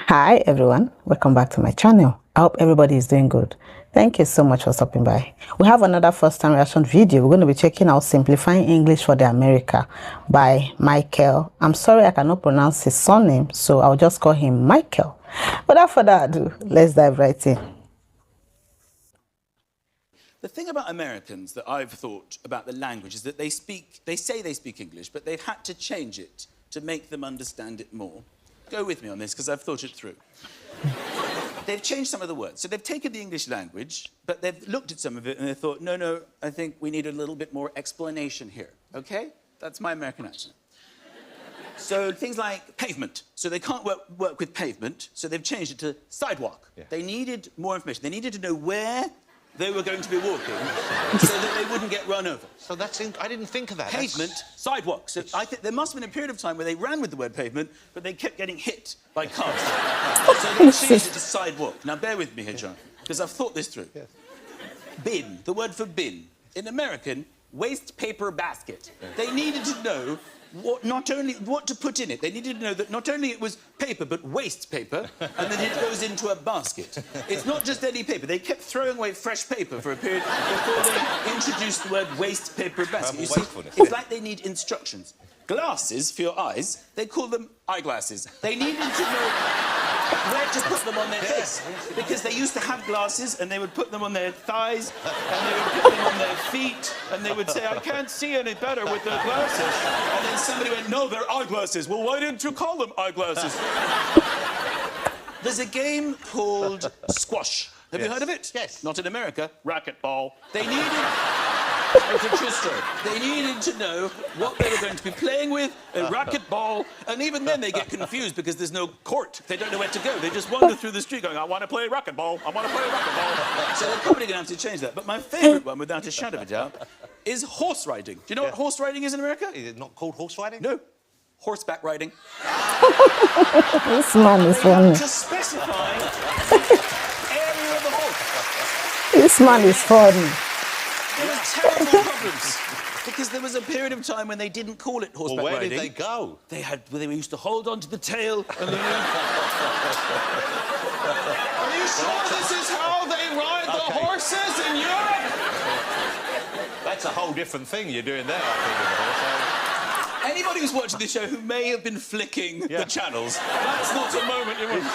Hi everyone, welcome back to my channel. I hope everybody is doing good. Thank you so much for stopping by. We have another first time reaction video. We're going to be checking out Simplifying English for the America by Michael. I'm sorry I cannot pronounce his surname, so I'll just call him Michael. Without further ado, let's dive right in. The thing about Americans that I've thought about the language is that they say they speak English, but they've had to change it to make them understand it more. Go with me on this, because I've thought it through. They've changed some of the words. So they've taken the English language, but they've looked at some of it and they thought, no, I think we need a little bit more explanation here, okay? That's my American accent. So things like pavement. So they can't work with pavement, so they've changed it to sidewalk. Yeah. They needed more information. They needed to know where they were going to be walking so that they wouldn't get run over. So I didn't think of that. Pavement, sidewalk. So I think there must have been a period of time where they ran with the word pavement, but they kept getting hit by cars. So they changed it to sidewalk. Now, bear with me here, John, because I've thought this through. Yes. Bin, the word for bin. In American, waste paper basket. Yeah. They needed to know not only what to put in it, they needed to know that not only it was paper, but waste paper, and that it goes into a basket. It's not just any paper. They kept throwing away fresh paper for a period before they introduced the word waste paper basket. You see, it's like they need instructions. Glasses for your eyes, they call them eyeglasses. They needed to know where to put them on their face, because they used to have glasses and they would put them on their thighs and they would put them on their feet and they would say, I can't see any better with the glasses. And then somebody went, no, they're eyeglasses. Well, why didn't you call them eyeglasses? There's a game called squash. Have you heard of it? Yes. Not in America. Racquetball. They needed... It's a true story. They needed to know what they were going to be playing with, a racquetball, and even then they get confused because there's no court. They don't know where to go. They just wander through the street going, I want to play racquetball, I want to play racquetball. So they're probably going to have to change that. But my favourite one, without a shadow of a doubt, is horse riding. Do you know what horse riding is in America? Is it not called horse riding? No. Horseback riding. This man is funny. To specify the area of the horse. This man is funny. There were terrible problems because there was a period of time when they didn't call it horseback riding. Where did they go? They used to hold on to the tail. And then... Are you sure this is how they ride the horses in Europe? That's a whole different thing you're doing there, I think. Anybody who's watching this show who may have been flicking the channels, that's not a moment you want to...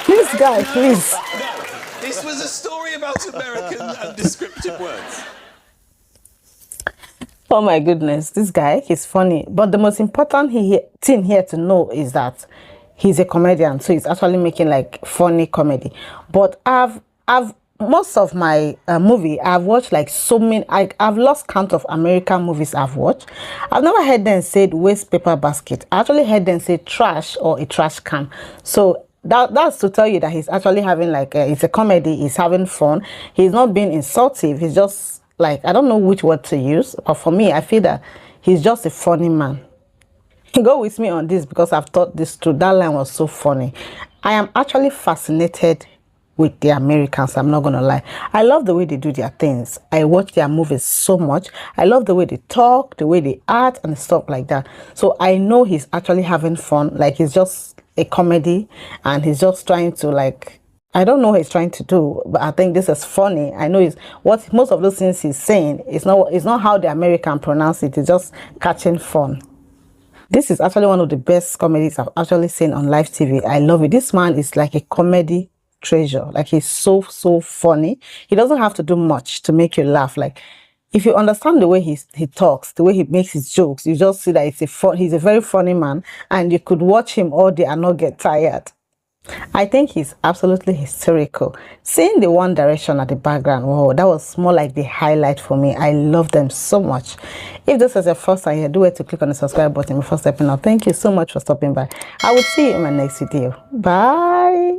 This guy, please. No. This was a story about American and descriptive words. Oh my goodness, this guy, he's funny. But the most important thing here to know is that he's a comedian, so he's actually making like funny comedy. But I've most of my movie, I've watched like so many. I've lost count of American movies I've watched. I've never heard them say waste paper basket. I actually heard them say trash or a trash can. So that's to tell you that he's actually having like it's a comedy. He's having fun. He's not being insultive. He's just like, I don't know which word to use, but for me, I feel that he's just a funny man. Go with me on this because I've thought this through. That line was so funny. I am actually fascinated with the Americans. I'm not gonna lie. I love the way they do their things. I watch their movies so much. I love the way they talk, the way they act, and stuff like that. So I know he's actually having fun. Like, he's just a comedy and he's just trying to, like, I don't know what he's trying to do, but I think this is funny. I know it's what most of those things he's saying is not how the American pronounce it. It's just catching fun. This is actually one of the best comedies I've actually seen on live TV. I love it. This man is like a comedy treasure. Like, he's so funny. He doesn't have to do much to make you laugh. Like, if you understand the way he talks, the way he makes his jokes, you just see that he's a very funny man, and you could watch him all day and not get tired. I think he's absolutely hysterical. Seeing the One Direction at the background, wow, that was more like the highlight for me. I love them so much. If this is your first time here, do it to click on the subscribe button before stepping out. Thank you so much for stopping by. I will see you in my next video. Bye.